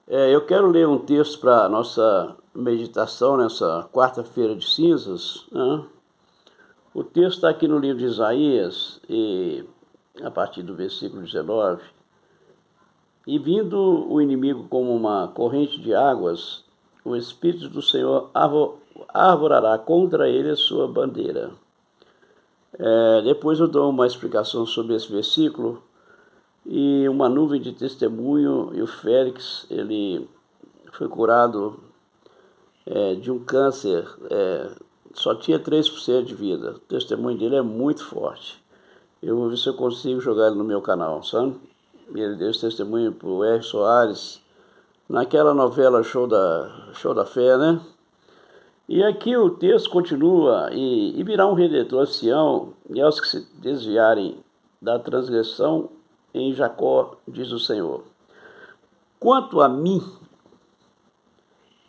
Eu quero ler um texto para a nossa meditação nessa quarta-feira de cinzas, né? O texto está aqui no livro de Isaías, e a partir do versículo 19. E vindo o inimigo como uma corrente de águas, o Espírito do Senhor arvorará contra ele a sua bandeira. Depois eu dou uma explicação sobre esse versículo. E uma nuvem de testemunho, e o Félix, ele foi curado de um câncer, só tinha 3% de vida. O testemunho dele é muito forte. Eu vou ver se eu consigo jogar ele no meu canal, sabe? Ele deu esse testemunho pro R. Soares, naquela novela Show da Fé, né? E aqui o texto continua, e virá um redentor a Sião, e aos que se desviarem da transgressão em Jacó, diz o Senhor. Quanto a mim,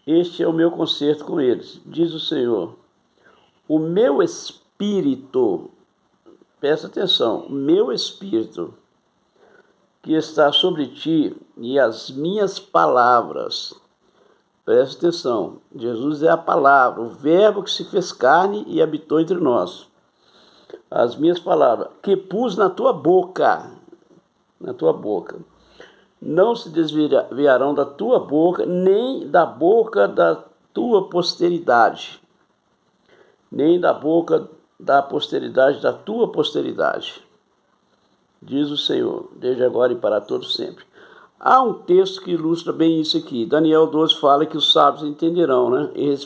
este é o meu concerto com eles, diz o Senhor. O meu espírito, presta atenção, o meu espírito que está sobre ti e as minhas palavras, presta atenção, Jesus é a palavra, o verbo que se fez carne e habitou entre nós. As minhas palavras, que pus na tua boca, não se desviarão da tua boca, nem da boca da tua posteridade, nem da boca da posteridade da tua posteridade, diz o Senhor, desde agora e para todos sempre. Há um texto que ilustra bem isso aqui. Daniel 12 fala que os sábios entenderão, né? E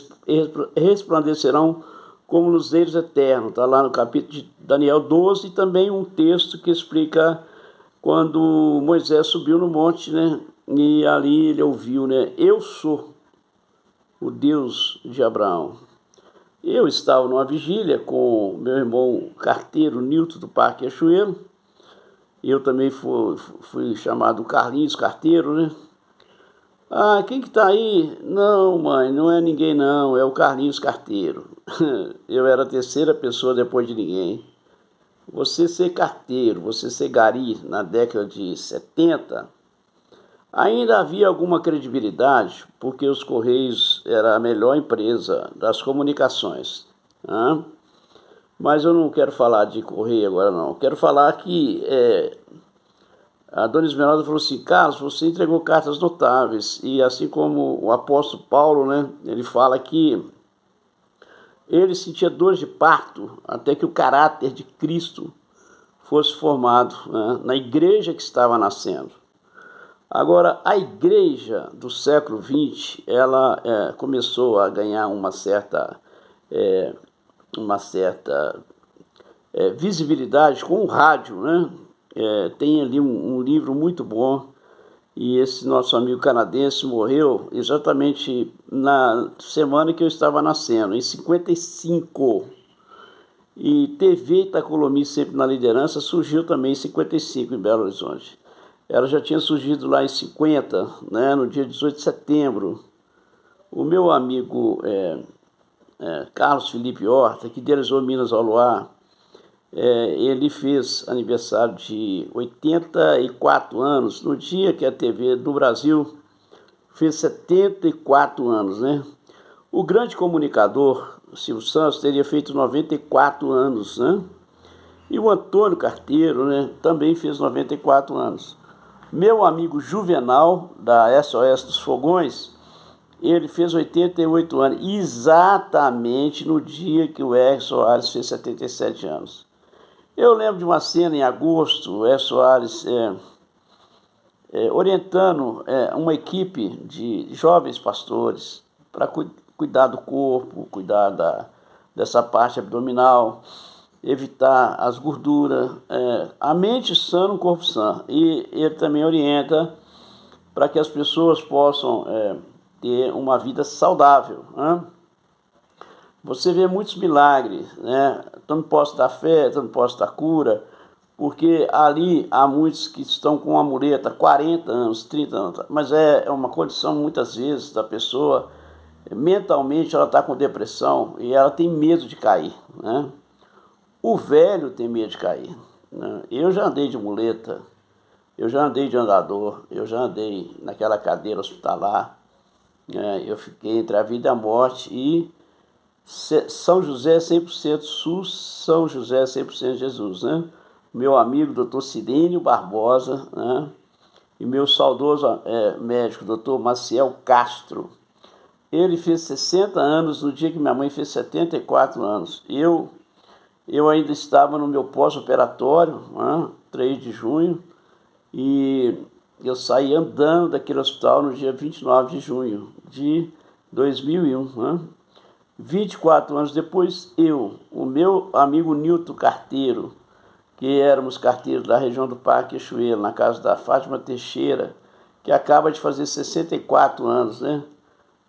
resplandecerão como luzeiros eternos. Está lá no capítulo de Daniel 12, e também um texto que explica quando Moisés subiu no monte, né? E ali ele ouviu, né? Eu sou o Deus de Abraão. Eu estava numa vigília com meu irmão carteiro, Nilton, do Parque Cachoeiro. Eu também fui chamado Carlinhos Carteiro, né? Ah, quem que tá aí? Não, mãe, não é ninguém não, é o Carlinhos Carteiro. Eu era a terceira pessoa depois de ninguém. Você ser carteiro, você ser gari na década de 70, ainda havia alguma credibilidade, porque os Correios era a melhor empresa das comunicações. Né? Mas eu não quero falar de Correio agora, não. Quero falar que a dona Esmeralda falou assim: Carlos, você entregou cartas notáveis. E assim como o apóstolo Paulo, né, ele fala que ele sentia dores de parto até que o caráter de Cristo fosse formado, né, na igreja que estava nascendo. Agora, a igreja do século XX, ela começou a ganhar uma certa visibilidade com o rádio, né? Tem ali um livro muito bom, e esse nosso amigo canadense morreu exatamente na semana que eu estava nascendo, em 55. E TV Itacolomi, sempre na liderança, surgiu também em 55 em Belo Horizonte. Ela já tinha surgido lá em 50, né, no dia 18 de setembro. O meu amigo Carlos Felipe Horta, que idealizou Minas ao Luar, ele fez aniversário de 84 anos, no dia que a TV do Brasil fez 74 anos, né? O grande comunicador Silvio Santos teria feito 94 anos, né? E o Antônio Carteiro, né, também fez 94 anos. Meu amigo Juvenal, da SOS dos Fogões, ele fez 88 anos, exatamente no dia que o R. Soares fez 77 anos. Eu lembro de uma cena em agosto, o R. Soares orientando uma equipe de jovens pastores para cuidar do corpo, cuidar dessa parte abdominal, evitar as gorduras, a mente sã no corpo sã. E ele também orienta para que as pessoas possam ter uma vida saudável, né? Você vê muitos milagres, né? Tanto posso dar fé, tanto posso dar cura, porque ali há muitos que estão com uma mureta 40 anos, 30 anos, mas é uma condição muitas vezes da pessoa, mentalmente ela está com depressão e ela tem medo de cair, né? O velho tem medo de cair, né? Eu já andei de muleta, Eu já andei de andador, eu já andei naquela cadeira hospitalar, né? Eu fiquei entre a vida e a morte e São José é 100% SUS, São José é 100% Jesus, né? Meu amigo, doutor Cirínio Barbosa, né? E meu saudoso médico, doutor Maciel Castro. Ele fez 60 anos no dia que minha mãe fez 74 anos. Eu ainda estava no meu pós-operatório, né? 3 de junho, e eu saí andando daquele hospital no dia 29 de junho de 2001, né? 24 anos depois, o meu amigo Nilton Carteiro, que éramos carteiros da região do Parque Cachoeiro, na casa da Fátima Teixeira, que acaba de fazer 64 anos, né?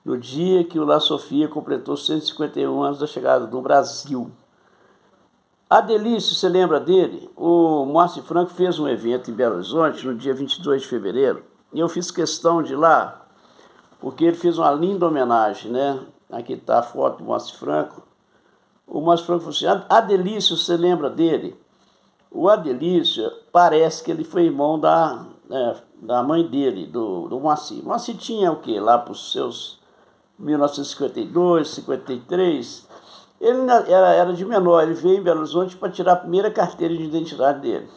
No dia que o La Sofia completou 151 anos da chegada do Brasil. Adelício, você lembra dele? O Moacir Franco fez um evento em Belo Horizonte no dia 22 de fevereiro, e eu fiz questão de ir lá, porque ele fez uma linda homenagem, né? Aqui está a foto do Moacir Franco. O Moacir Franco falou assim, Adelício, você lembra dele? O Adelício, parece que ele foi irmão da mãe dele, do Moacir. O Moacir tinha o quê? Lá para os seus 1952, 53. Ele era de menor, ele veio em Belo Horizonte para tirar a primeira carteira de identidade dele.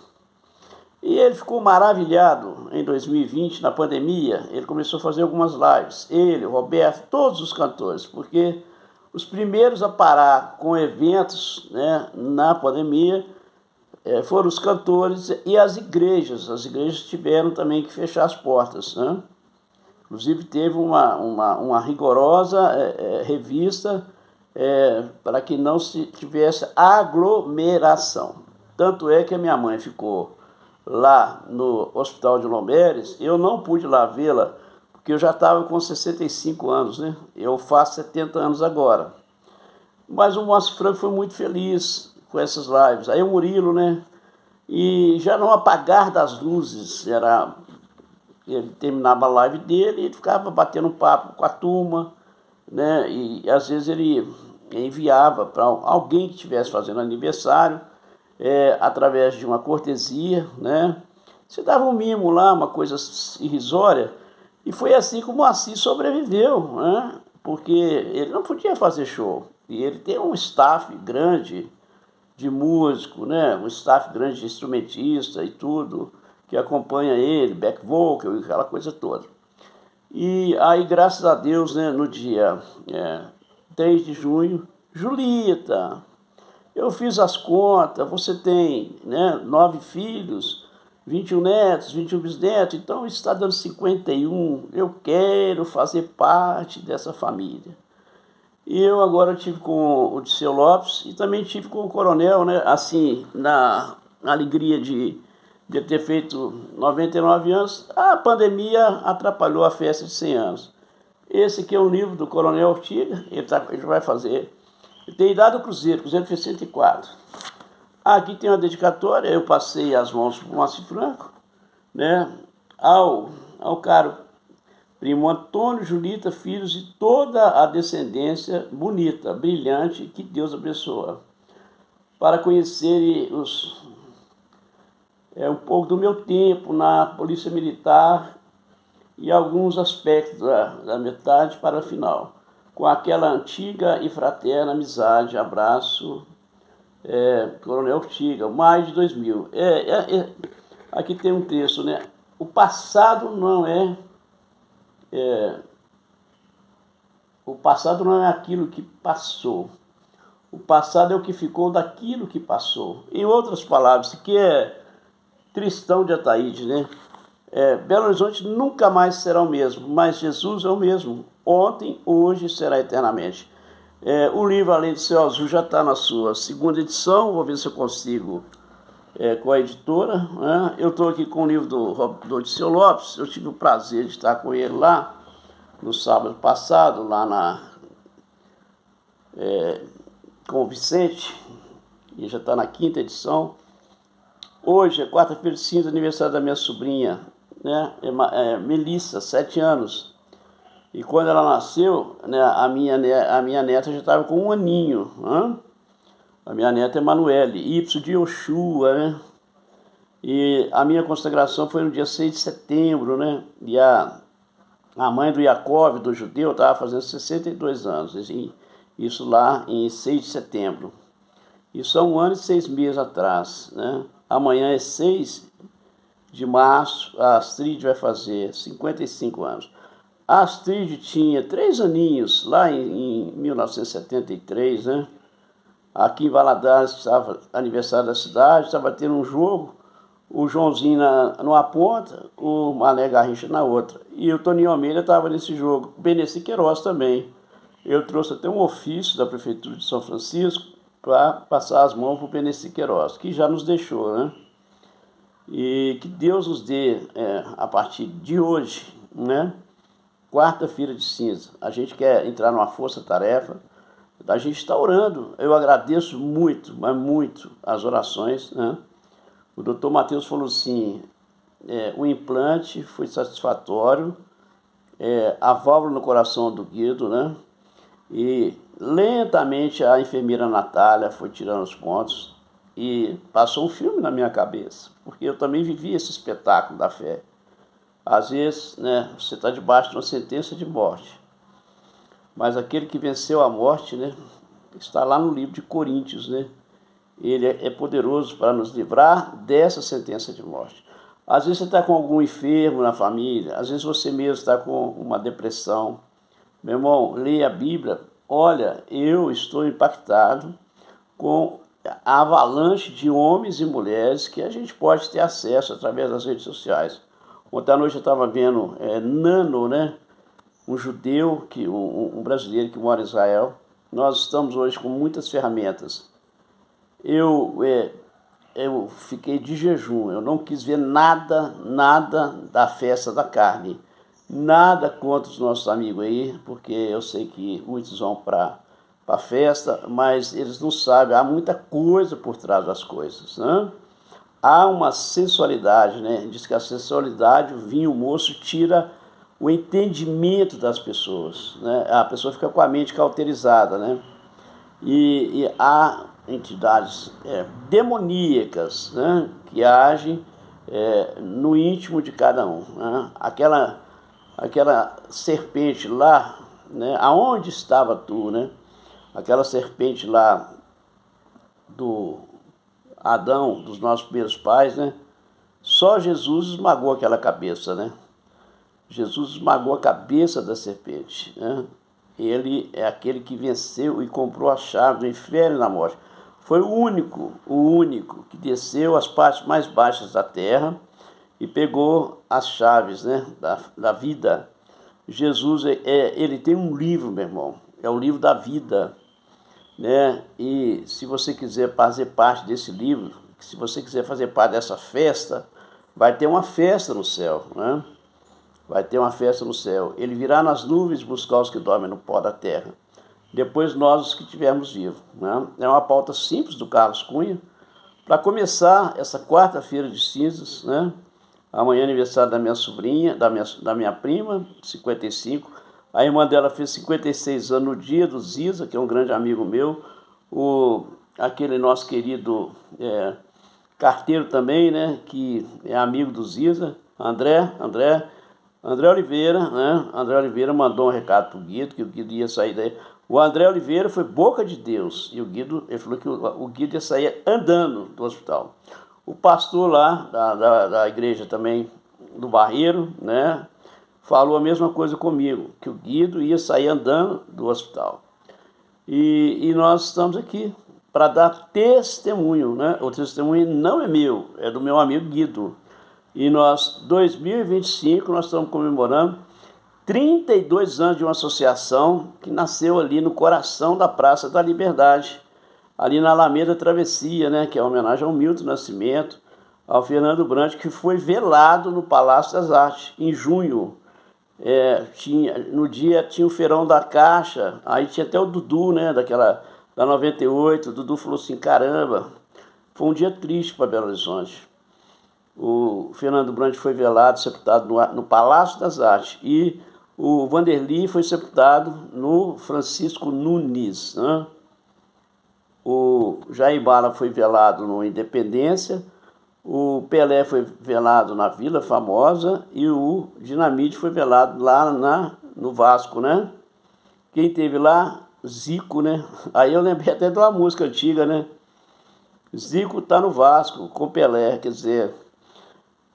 E ele ficou maravilhado em 2020, na pandemia. Ele começou a fazer algumas lives. Ele, o Roberto, todos os cantores, porque os primeiros a parar com eventos, né, na pandemia foram os cantores e as igrejas. As igrejas tiveram também que fechar as portas, né? Inclusive teve uma rigorosa revista para que não se tivesse aglomeração. Tanto é que a minha mãe ficou lá no Hospital de Lomberes, eu não pude lá vê-la, porque eu já estava com 65 anos, né? Eu faço 70 anos agora. Mas o Moacir Franco foi muito feliz com essas lives. Aí o Murilo, né? E já no apagar das luzes, ele terminava a live dele e ele ficava batendo papo com a turma, né? E às vezes ele enviava para alguém que estivesse fazendo aniversário, através de uma cortesia, né? Você dava um mimo lá, uma coisa irrisória, e foi assim que o Moacir sobreviveu, né? Porque ele não podia fazer show, e ele tem um staff grande de músico, né? Um staff grande de instrumentista e tudo, que acompanha ele, back vocal, aquela coisa toda. E aí, graças a Deus, né, no dia 3 de junho, Julita, eu fiz as contas, você tem, né, 9 filhos, 21 netos, 21 bisnetos, então está dando 51. Eu quero fazer parte dessa família. E eu agora tive com o Diceu Lopes e também tive com o Coronel, né, assim, na alegria de ter feito 99 anos, a pandemia atrapalhou a festa de 100 anos. Esse aqui é um livro do Coronel Ortiga, ele vai fazer. Ele tem idade do Cruzeiro, o Cruzeiro fez 104. Aqui tem uma dedicatória, eu passei as mãos para o Moacir Franco, né, ao caro primo Antônio, Julita, filhos e toda a descendência bonita, brilhante, que Deus abençoa. Para conhecerem um pouco do meu tempo na Polícia Militar e alguns aspectos da metade para a final. Com aquela antiga e fraterna amizade, abraço, Coronel Ortiga, mais de 2000. Aqui tem um texto, né? O passado não é aquilo que passou. O passado é o que ficou daquilo que passou. Em outras palavras, isso aqui é Tristão de Ataíde, né? Belo Horizonte nunca mais será o mesmo, mas Jesus é o mesmo. Ontem, hoje será eternamente. O livro Além do Céu Azul já está na sua segunda edição, vou ver se eu consigo com a editora, né? Eu estou aqui com o livro do Diceu Lopes, eu tive o prazer de estar com ele lá no sábado passado, lá com o Vicente, e já está na quinta edição. Hoje é quarta-feira de cinza, aniversário da minha sobrinha, né? Melissa, 7 anos. E quando ela nasceu, né, a minha neta já estava com 1 aninho. Né? A minha neta é Emanuele, Y de Oxua, né? E a minha consagração foi no dia 6 de setembro, né? E a mãe do Jacob, do judeu, estava fazendo 62 anos. Isso lá em 6 de setembro. Isso há 1 ano e 6 meses atrás, né? Amanhã é 6 de março, a Astrid vai fazer 55 anos. A Astrid tinha 3 aninhos, lá em 1973, né? Aqui em Valadares, estava aniversário da cidade, estava tendo um jogo, o Joãozinho numa ponta, o Mané Garrincha na outra. E o Toninho Almeida estava nesse jogo, o Beneci Queiroz também. Eu trouxe até um ofício da Prefeitura de São Francisco para passar as mãos para o Beneci Queiroz, que já nos deixou, né? E que Deus nos dê, a partir de hoje, né? Quarta-feira de cinza. A gente quer entrar numa força-tarefa, a gente está orando. Eu agradeço muito, mas muito, as orações, né? O doutor Matheus falou assim, o implante foi satisfatório, a válvula no coração do Guido, né? E lentamente a enfermeira Natália foi tirando os pontos e passou um filme na minha cabeça, porque eu também vivi esse espetáculo da fé. Às vezes, né, você está debaixo de uma sentença de morte, mas aquele que venceu a morte, né, está lá no livro de Coríntios, né? Ele é poderoso para nos livrar dessa sentença de morte. Às vezes você está com algum enfermo na família, às vezes você mesmo está com uma depressão. Meu irmão, leia a Bíblia. Olha, eu estou impactado com a avalanche de homens e mulheres que a gente pode ter acesso através das redes sociais. Ontem à noite eu estava vendo Nano, né? Um judeu, um brasileiro que mora em Israel. Nós estamos hoje com muitas ferramentas. Eu fiquei de jejum, eu não quis ver nada da festa da carne. Nada contra os nossos amigos aí, porque eu sei que muitos vão para a festa, mas eles não sabem, há muita coisa por trás das coisas, né? Há uma sensualidade, né? Diz que a sensualidade, o vinho, o moço, tira o entendimento das pessoas, né? A pessoa fica com a mente cauterizada, né? E há entidades demoníacas, né? Que agem no íntimo de cada um, né? Aquela serpente lá, né? Aonde estava tu, né? Aquela serpente lá do Adão, dos nossos primeiros pais, né? Só Jesus esmagou aquela cabeça, né? Jesus esmagou a cabeça da serpente, né? Ele é aquele que venceu e comprou a chave do inferno e da morte. Foi o único que desceu às partes mais baixas da terra e pegou as chaves, né, da vida. Jesus, ele tem um livro, meu irmão, é o livro da vida, né? E se você quiser fazer parte desse livro, se você quiser fazer parte dessa festa, vai ter uma festa no céu, né? Vai ter uma festa no céu. Ele virá nas nuvens buscar os que dormem no pó da terra. Depois nós, os que estivermos vivos, né? É uma pauta simples do Carlos Cunha. Para começar essa quarta-feira de cinzas, né? Amanhã é aniversário da minha sobrinha, da minha prima, 55. A irmã dela fez 56 anos no dia do Ziza, que é um grande amigo meu. Aquele nosso querido carteiro também, né? Que é amigo do Ziza, André Oliveira, né? André Oliveira mandou um recado pro Guido, que o Guido ia sair daí. O André Oliveira foi boca de Deus, e o Guido, ele falou que o Guido ia sair andando do hospital. O pastor lá, da igreja também, do Barreiro, né? Falou a mesma coisa comigo, que o Guido ia sair andando do hospital. E nós estamos aqui para dar testemunho, né? O testemunho não é meu, é do meu amigo Guido. E nós, 2025, nós estamos comemorando 32 anos de uma associação que nasceu ali no coração da Praça da Liberdade, ali na Alameda Travessia, né, que é uma homenagem ao Milton Nascimento, ao Fernando Brant, que foi velado no Palácio das Artes, em junho. No dia tinha o Feirão da Caixa, aí tinha até o Dudu, né, da 98, o Dudu falou assim, caramba, foi um dia triste para Belo Horizonte. O Fernando Brant foi velado, sepultado no Palácio das Artes, e o Vanderly foi sepultado no Francisco Nunes, né? O Jair Bala foi velado no Independência, O Pelé foi velado na Vila Famosa e o Dinamite foi velado lá no Vasco, né? Quem teve lá? Zico, né? Aí eu lembrei até de uma música antiga, né? Zico tá no Vasco com Pelé, quer dizer,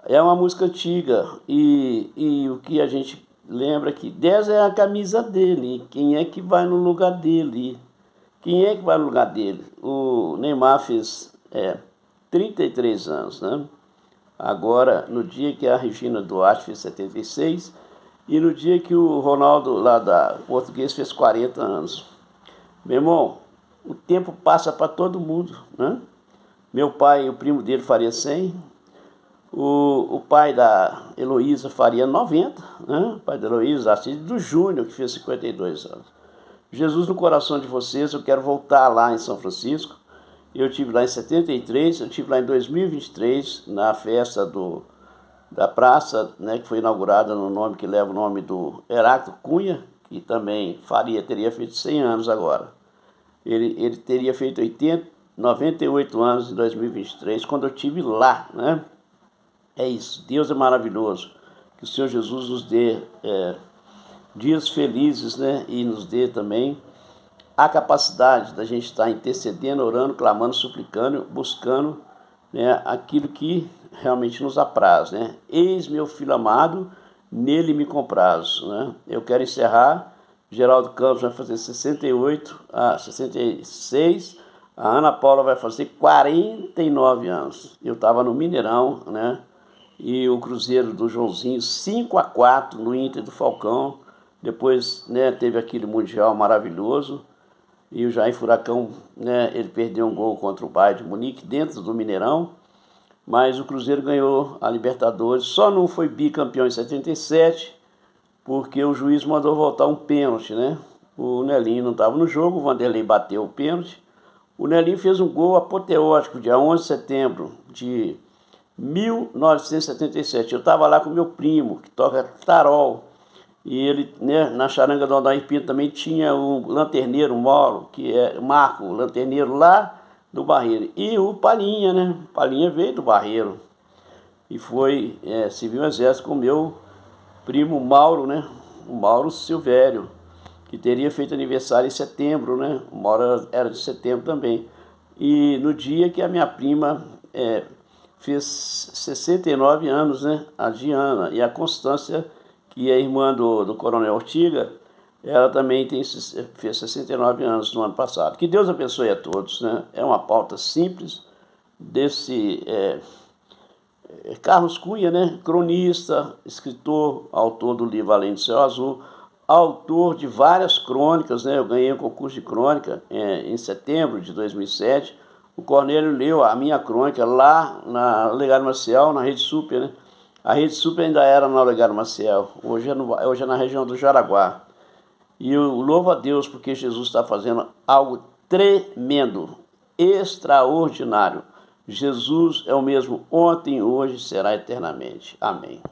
é uma música antiga e o que a gente lembra que 10 é a camisa dele, quem é que vai no lugar dele? Quem é que vai no lugar dele? O Neymar fez 33 anos, né? Agora, no dia que a Regina Duarte fez 76 e no dia que o Ronaldo, lá da Português, fez 40 anos. Meu irmão, o tempo passa para todo mundo, né? Meu pai, o primo dele, faria 100. O pai da Heloísa faria 90, né? O pai da Heloísa, assim, do Júnior, que fez 52 anos. Jesus no coração de vocês, eu quero voltar lá em São Francisco. Eu tive lá em 73, eu tive lá em 2023, na festa da praça, né, que foi inaugurada no nome que leva o nome do Heráclito Cunha, que também teria feito 100 anos agora. Ele teria feito 98 anos em 2023, quando eu estive lá, né? É isso, Deus é maravilhoso. Que o Senhor Jesus nos dê dias felizes, né? E nos dê também a capacidade da gente estar intercedendo, orando, clamando, suplicando, buscando, né, aquilo que realmente nos apraz, né? Eis meu filho amado, nele me comprazo, né? Eu quero encerrar. Geraldo Campos vai fazer 68 a 66, a Ana Paula vai fazer 49 anos. Eu estava no Mineirão, né? E o Cruzeiro do Joãozinho 5-4 no Inter do Falcão. Depois, né, teve aquele Mundial maravilhoso. E o Jair Furacão, né, ele perdeu um gol contra o Bayern de Munique dentro do Mineirão. Mas o Cruzeiro ganhou a Libertadores. Só não foi bicampeão em 77, porque o juiz mandou voltar um pênalti, né? O Nelinho não estava no jogo, o Vanderlei bateu o pênalti. O Nelinho fez um gol apoteótico, dia 11 de setembro de 1977. Eu estava lá com meu primo, que toca tarol. E ele, né, na charanga do Aldair Pinto também tinha o lanterneiro Moro, que é Marco, o lanterneiro lá do Barreiro. E o Palhinha, né? O Palhinha veio do Barreiro e foi servir o exército com o meu primo Mauro, né? O Mauro Silvério, que teria feito aniversário em setembro, né? O Mauro era de setembro também. E no dia que a minha prima fez 69 anos, né? A Diana. E a Constância, que é irmã do Coronel Ortiga, ela também fez 69 anos no ano passado. Que Deus abençoe a todos, né? É uma pauta simples desse Carlos Cunha, né? Cronista, escritor, autor do livro Além do Céu Azul, autor de várias crônicas, né? Eu ganhei um concurso de crônica em setembro de 2007. O Cornélio leu a minha crônica lá na Olegário Maciel, na Rede Super, né? A Rede Super ainda era na Olegário Maciel, hoje é na região do Jaraguá. E eu louvo a Deus porque Jesus está fazendo algo tremendo, extraordinário. Jesus é o mesmo ontem, hoje, será eternamente. Amém.